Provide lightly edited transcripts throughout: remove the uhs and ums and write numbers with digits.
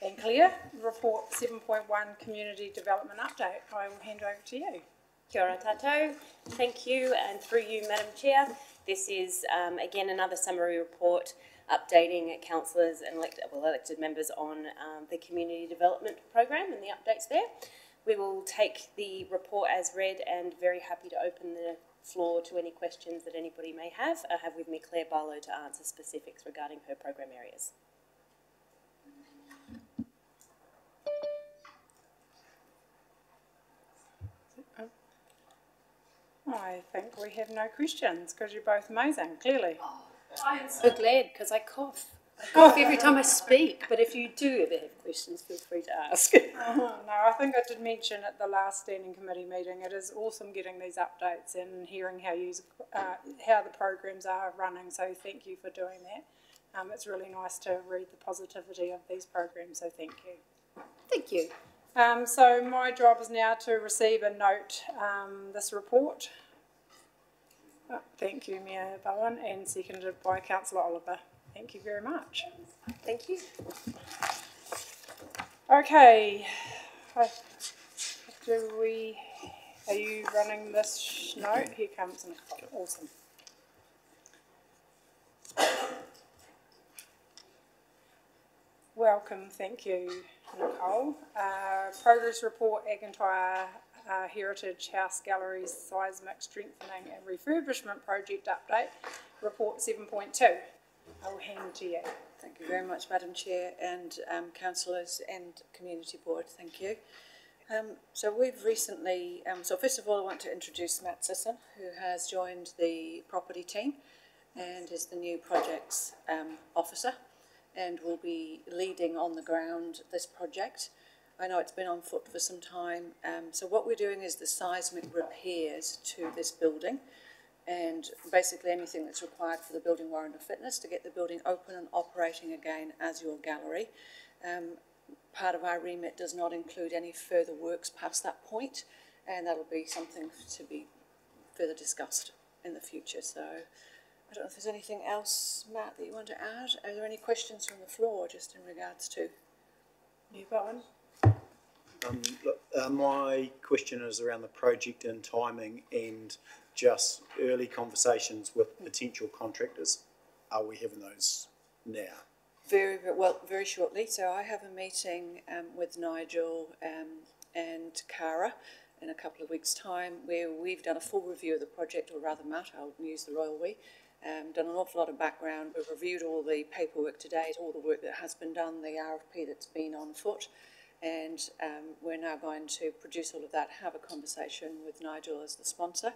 And Claire, report 7.1 community development update. I will hand over to you. Kia ora tātou. Thank you, and through you, Madam Chair, this is again another summary report updating councillors and elected members on the community development program and the updates there. We will take the report as read and very happy to open the floor to any questions that anybody may have. I have with me Claire Barlow to answer specifics regarding her program areas. I think we have no questions because you're both amazing, clearly. Oh, I am so glad because I cough. I cough every time I speak, but if you do ever have questions, feel free to ask. No, I think I did mention at the last standing committee meeting, it is awesome getting these updates and hearing how the programs are running, so thank you for doing that. It's really nice to read the positivity of these programs, so thank you. Thank you. So my job is now to receive and note this report. Thank you, Mayor Bowen, and seconded by Councillor Oliver. Thank you very much. Thank you. Okay, are you running this note? Here comes Nicole. Awesome. Welcome, thank you, Nicole. Progress report, Agintyre Heritage House Galleries Seismic Strengthening and Refurbishment Project Update, report 7.2. I will hand to you. Thank you very much, Madam Chair, and councillors and Community Board. Thank you. So we've recently, so first of all I want to introduce Matt Sisson, who has joined the property team and is the new projects officer and will be leading on the ground this project. I know it's been on foot for some time. So what we're doing is the seismic repairs to this building, and basically anything that's required for the building warrant of fitness to get the building open and operating again as your gallery. Part of our remit does not include any further works past that point, and that'll be something to be further discussed in the future. So I don't know if there's anything else, Matt, that you want to add. Are there any questions from the floor just in regards to? You Bowen? Look, my question is around the project and timing and just early conversations with potential contractors. Are we having those now? Very shortly. So I have a meeting with Nigel and Cara in a couple of weeks' time where we've done a full review of the project, or rather Matt, I'll use the royal we, done an awful lot of background. We've reviewed all the paperwork to date, all the work that has been done, the RFP that's been on foot, and we're now going to produce all of that, have a conversation with Nigel as the sponsor,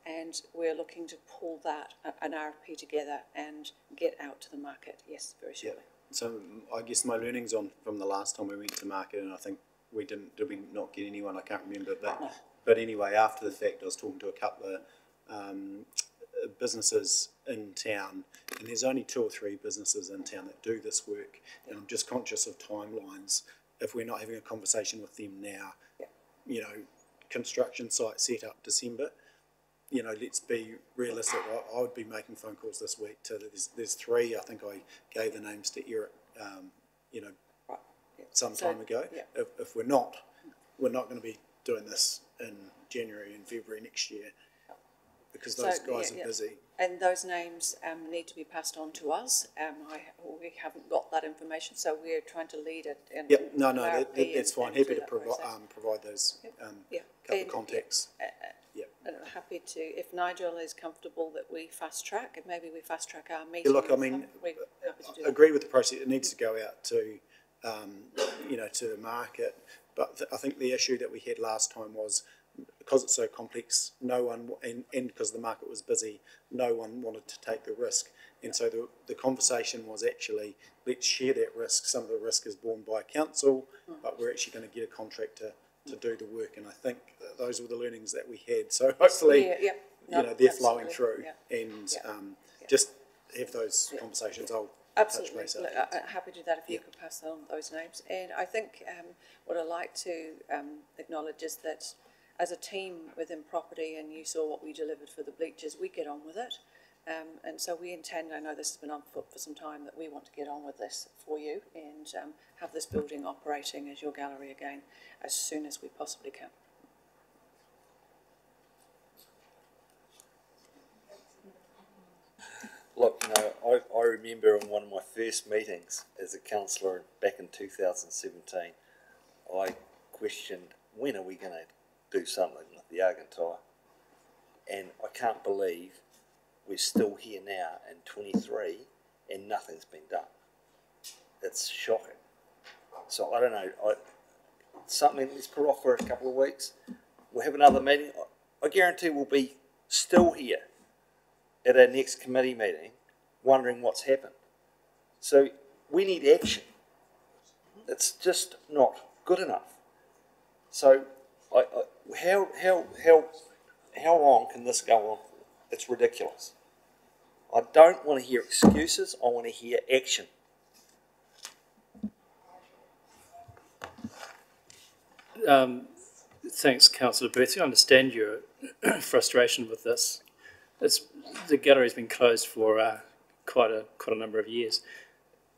and we're looking to pull that, an RFP together and get out to the market, yes, very shortly. Yeah. So I guess my learnings from the last time we went to market, and I think we did we not get anyone, I can't remember, but anyway, after the fact I was talking to a couple of businesses in town, and there's only 2 or 3 businesses in town that do this work, and I'm just conscious of timelines. If we're not having a conversation with them now, you know, construction site set up December, you know, let's be realistic. I would be making phone calls this week to, there's 3, I think I gave the names to Eric, you know, some time ago. If we're not going to be doing this in January and February next year, because those guys are busy. And those names need to be passed on to us. We haven't got that information, so we're trying to lead it. And no, that's fine. Happy to provide those couple of contacts. And I'm happy to, if Nigel is comfortable that we fast track, and maybe we fast track our meeting. Look, I mean, I agree with the process. It needs to go out to, you know, to the market. But I think the issue that we had last time was, because it's so complex, no one, and because the market was busy, no one wanted to take the risk. And so the conversation was actually, let's share that risk. Some of the risk is borne by council, but we're actually going to get a contractor to do the work. And I think those were the learnings that we had. So hopefully, you know, they're flowing through, and just have those conversations. I'll absolutely. Look, I'm happy to do that if you could pass on those names. And I think what I'd like to acknowledge is that as a team within property, and you saw what we delivered for the bleachers, we get on with it. And so we intend, I know this has been on foot for some time, that we want to get on with this for you and have this building operating as your gallery again as soon as we possibly can. Look, you know, I remember in one of my first meetings as a councillor back in 2017, I questioned, when are we going to do something with the Argentine? And I can't believe we're still here now in 23 and nothing's been done. It's shocking. So I don't know, let's put off for a couple of weeks. We'll have another meeting. I guarantee we'll be still here at our next committee meeting wondering what's happened. So we need action. It's just not good enough. So how long can this go on for? It's ridiculous. I don't want to hear excuses, I want to hear action. Thanks, Councillor Booth. I understand your frustration with this. The gallery's been closed for quite a number of years.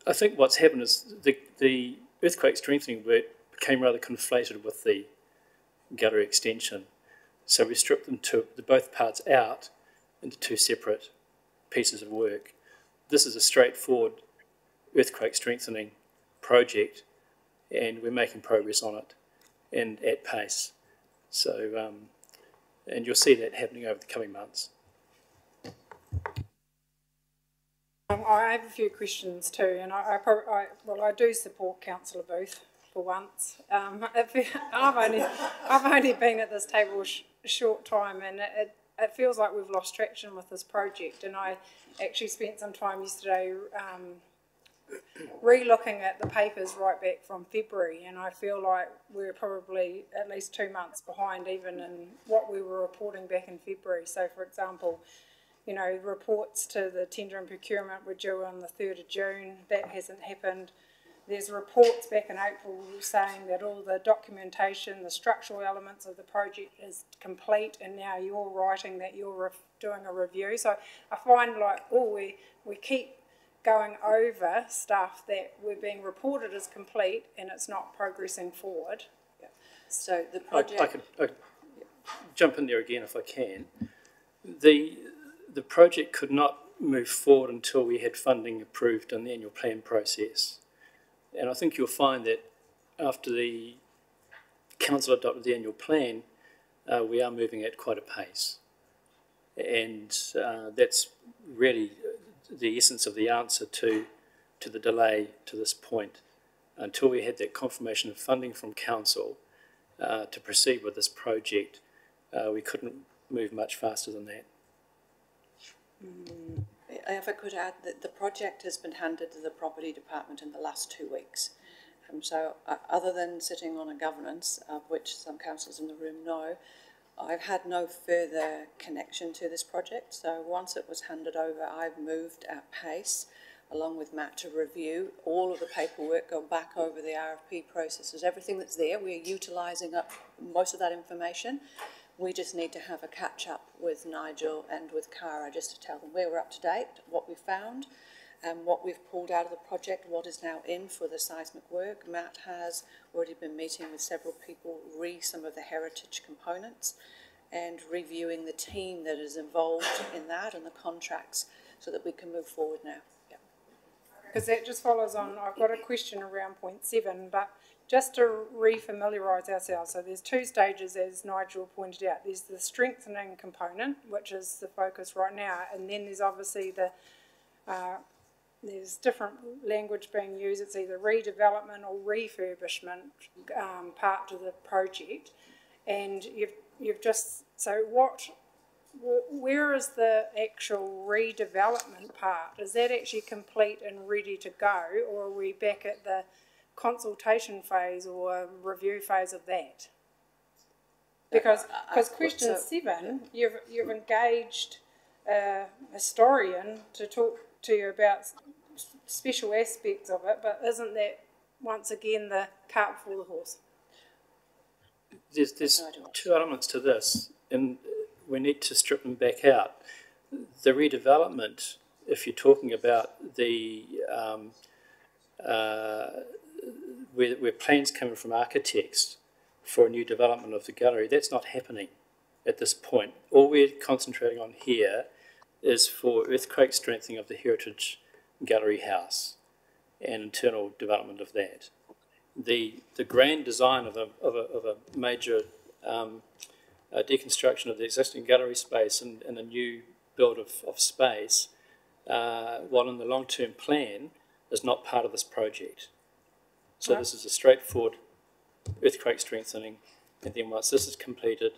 I think what's happened is the earthquake strengthening work became rather conflated with the gallery extension. So we stripped both parts out into two separate pieces of work. This is a straightforward earthquake strengthening project, and we're making progress on it and at pace. So, and you'll see that happening over the coming months. I have a few questions too, and I do support Councillor Booth for once. I've only been at this table a short time, and it feels like we've lost traction with this project. And I actually spent some time yesterday re-looking at the papers right back from February, and I feel like we're probably at least 2 months behind even in what we were reporting back in February. So, for example, you know, reports to the tender and procurement were due on the 3rd of June. That hasn't happened. There's reports back in April saying that all the documentation, the structural elements of the project is complete, and now you're writing that you're doing a review. So I find like, we keep going over stuff that we're being reported as complete and it's not progressing forward. Yeah. So the project... I could jump in there again if I can. The project could not move forward until we had funding approved in the annual plan process. And I think you'll find that after the council adopted the annual plan, we are moving at quite a pace. And that's really the essence of the answer to the delay to this point. Until we had that confirmation of funding from council to proceed with this project, we couldn't move much faster than that. If I could add that the project has been handed to the property department in the last 2 weeks. So other than sitting on a governance, of which some councillors in the room know, I've had no further connection to this project. So once it was handed over, I've moved at pace, along with Matt, to review all of the paperwork, go back over the RFP processes, everything that's there. We're utilising up most of that information. We just need to have a catch-up with Nigel and with Cara just to tell them where we're up to date, what we found, and what we've pulled out of the project, what is now in for the seismic work. Matt has already been meeting with several people, some of the heritage components, and reviewing the team that is involved in that and the contracts so that we can move forward now. Yeah. Because that just follows on, I've got a question around point 7, but just to re-familiarise ourselves, so there's 2 stages, as Nigel pointed out. There's the strengthening component, which is the focus right now, and then there's obviously there's different language being used. It's either redevelopment or refurbishment part to the project, and you've just, so where is the actual redevelopment part? Is that actually complete and ready to go, or are we back at the consultation phase or review phase of that? Because question 7, you've engaged a historian to talk to you about special aspects of it, but isn't that once again the cart before the horse? There's 2 elements to this, and we need to strip them back out. the redevelopment, if you're talking about the where plans coming from architects for a new development of the gallery, that's not happening at this point. All we're concentrating on here is for earthquake strengthening of the Heritage Gallery House and internal development of that. The grand design of a major deconstruction of the existing gallery space and a new build of space, while in the long-term plan, is not part of this project. So this is a straightforward earthquake strengthening, and then once this is completed,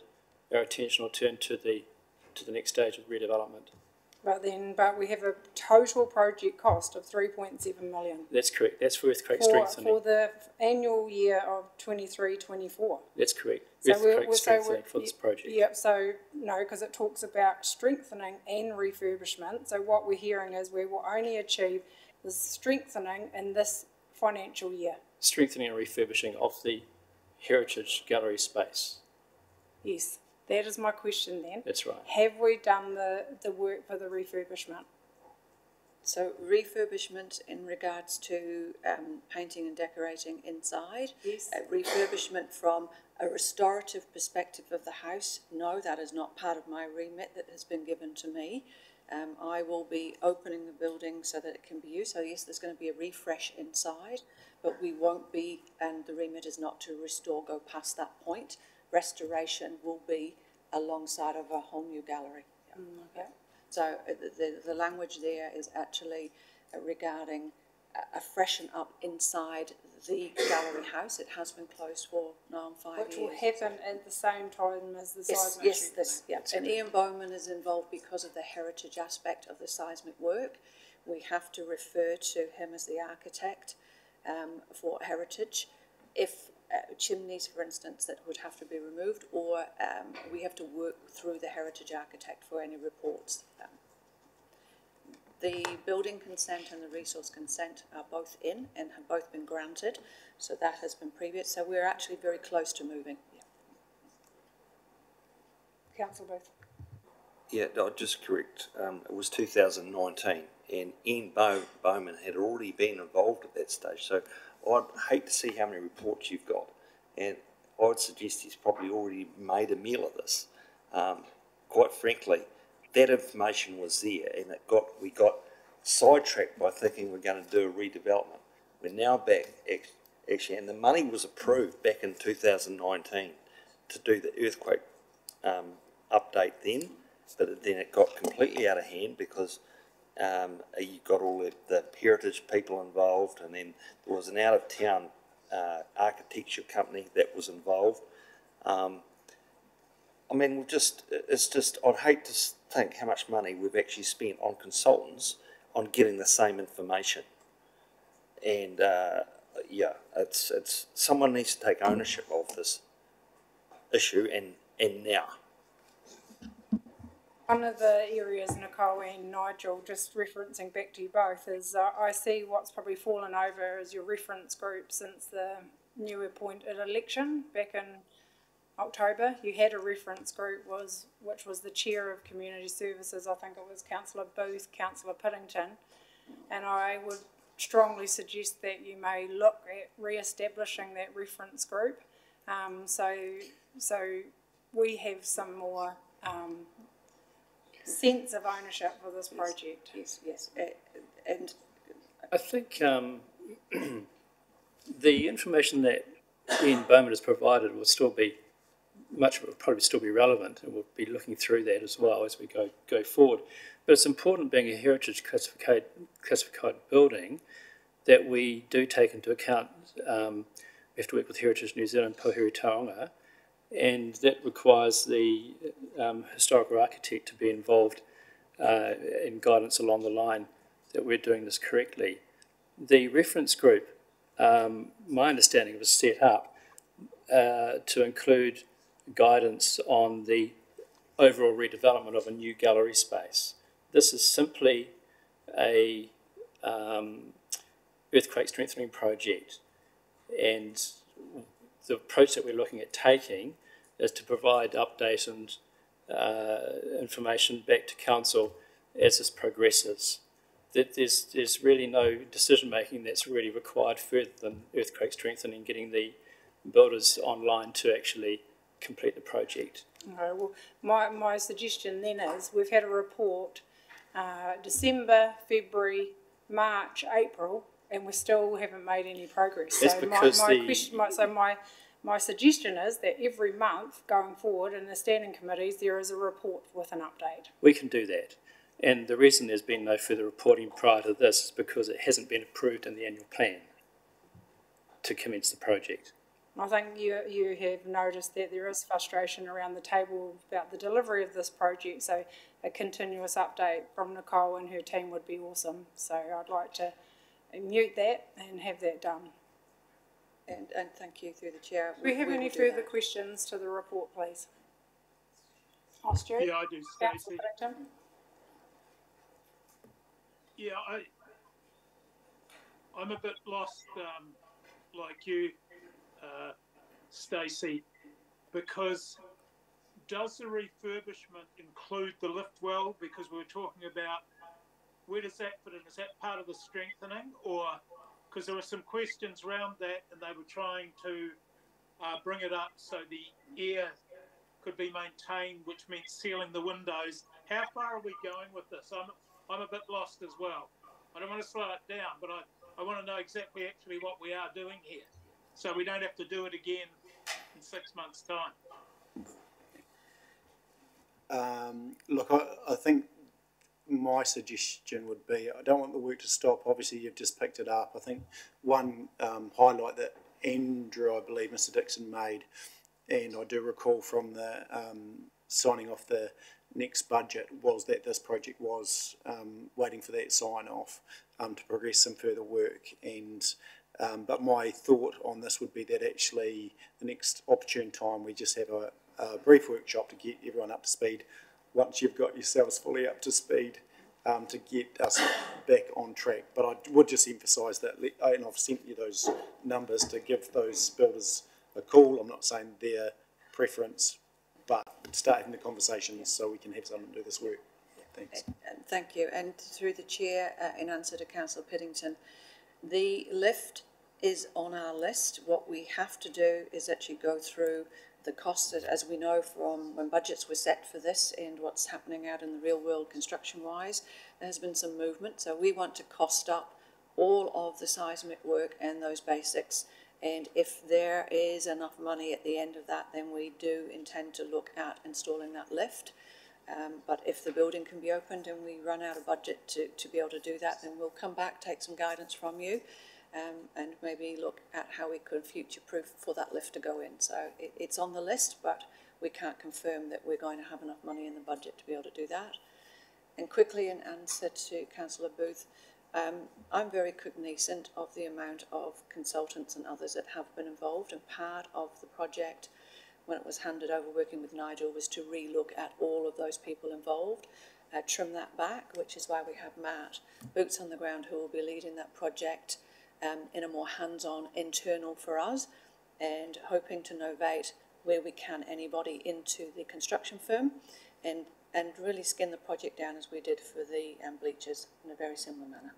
our attention will turn to the next stage of redevelopment. But we have a total project cost of 3.7 million. That's correct. That's for earthquake strengthening. For the annual year of 23-24. That's correct. So Earthquake strengthening for this project. Yep, so no, because it talks about strengthening and refurbishment. So what we're hearing is we will only achieve the strengthening in this financial year. Strengthening and refurbishing of the Heritage Gallery space. Yes, that is my question then. That's right. Have we done the work for the refurbishment? So refurbishment in regards to painting and decorating inside. Yes. Refurbishment from a restorative perspective of the house. No, that is not part of my remit that has been given to me. I will be opening the building so that it can be used. So yes, there's going to be a refresh inside, but we won't be, and the remit is not to restore, go past that point. Restoration will be alongside of a whole new gallery. Okay. So the language there is actually regarding a freshen up inside the gallery house. It has been closed for now 5 years. Which will happen at the same time as the seismic. Yes, yeah. And Ian Bowman is involved because of the heritage aspect of the seismic work. We have to refer to him as the architect for heritage. If chimneys, for instance, that would have to be removed, or we have to work through the heritage architect for any reports. The building consent and the resource consent are both in and have both been granted, so that has been previous. So we're actually very close to moving. Councillor Booth. Yeah, I'll just correct. It was 2019, and Ian Bowman had already been involved at that stage. So I'd hate to see how many reports you've got, and I'd suggest he's probably already made a meal of this. Quite frankly, that information was there, and we got sidetracked by thinking we're going to do a redevelopment. We're now back, actually, and the money was approved back in 2019 to do the earthquake update then, but then it got completely out of hand because you got all the heritage people involved, and then there was an out-of-town architecture company that was involved. I mean, I'd hate to think how much money we've actually spent on consultants on getting the same information. And yeah, it's someone needs to take ownership of this issue and now. One of the areas, Nicole and Nigel, just referencing back to you both, is I see what's probably fallen over as your reference group since the new appointed election back in October. You had a reference group which was the chair of community services. I think it was Councillor Booth, Councillor Piddington, and I would strongly suggest that you may look at re-establishing that reference group, so we have some more sense of ownership for this project. Yes. And I think the information that Ian Bowman has provided will still be probably still be relevant, and we'll be looking through that as well as we go forward. But it's important, being a heritage classified building, that we do take into account, we have to work with Heritage New Zealand, Pohiri Taonga, and that requires the historical architect to be involved in guidance along the line that we're doing this correctly. The reference group, my understanding, was set up to include guidance on the overall redevelopment of a new gallery space. This is simply a earthquake strengthening project, and the approach that we're looking at taking is to provide update and information back to council as this progresses. That there's really no decision making that's really required further than earthquake strengthening, getting the builders online to actually complete the project. Okay, well, my suggestion then is, we've had a report, December, February, March, April, and we still haven't made any progress. That's So because my suggestion is that every month going forward in the standing committees, there is a report with an update. We can do that. And the reason there's been no further reporting prior to this is because it hasn't been approved in the annual plan to commence the project. I think you have noticed that there is frustration around the table about the delivery of this project, so a continuous update from Nicole and her team would be awesome. So I'd like to mute that and have that done. And thank you through the chair. Do we have any will do further that. questions to the report, please? Oh, Stuart? Yeah, I do, Councillor Stacey. Paddington? Yeah, I'm a bit lost, like you, Stacey, because does the refurbishment include the lift well? Because we were talking about where does that fit in? Is that part of the strengthening, or because there were some questions around that, and they were trying to bring it up so the air could be maintained, which meant sealing the windows. How far are we going with this? I'm a bit lost as well. I don't want to slow it down, but I want to know exactly actually what we are doing here, so we don't have to do it again in 6 months' time. Look, I think my suggestion would be, I don't want the work to stop. Obviously, you've just picked it up. I think one highlight that Andrew, I believe, Mr. Dixon made, and I do recall from the signing off the next budget, was that this project was waiting for that sign off to progress some further work. And but my thought on this would be that actually the next opportune time we just have a brief workshop to get everyone up to speed. Once you've got yourselves fully up to speed, to get us back on track. But I would just emphasise that, and I've sent you those numbers to give those builders a call. I'm not saying their preference, but starting the conversations so we can have someone do this work. Thanks. Thank you. And through the chair, in answer to Councillor Piddington, the lift is on our list. What we have to do is actually go through the costs, as we know from when budgets were set for this and what's happening out in the real world construction wise. There has been some movement, so we want to cost up all of the seismic work and those basics, and if there is enough money at the end of that, then we do intend to look at installing that lift. But if the building can be opened and we run out of budget to be able to do that, then we'll come back, take some guidance from you, and maybe look at how we could future-proof for that lift to go in. So it's on the list, but we can't confirm that we're going to have enough money in the budget to be able to do that. And quickly, in answer to Councillor Booth, I'm very cognizant of the amount of consultants and others that have been involved, and part of the project when it was handed over working with Nigel was to re-look at all of those people involved, trim that back, which is why we have Matt, boots on the ground, who will be leading that project in a more hands-on internal for us, and hoping to novate where we can anybody into the construction firm and really skin the project down as we did for the bleachers in a very similar manner.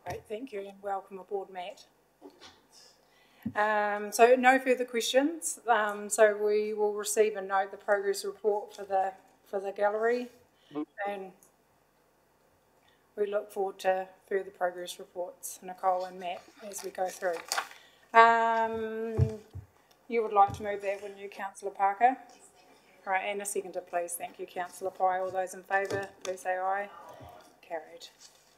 Great, thank you, and welcome aboard, Matt. So no further questions. So we will receive and note the progress report for the gallery, and we look forward to further progress reports, Nicole and Matt, as we go through. You would like to move that, wouldn't you, Councillor Parker? All right, and a seconder, please. Thank you, Councillor Pye. All those in favour, please say aye. Carried.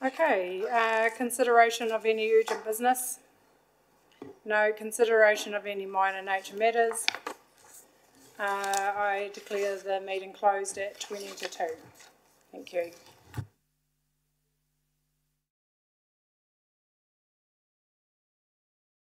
Okay, consideration of any urgent business? No. Consideration of any minor nature matters? I declare the meeting closed at 20 to 2. Thank you.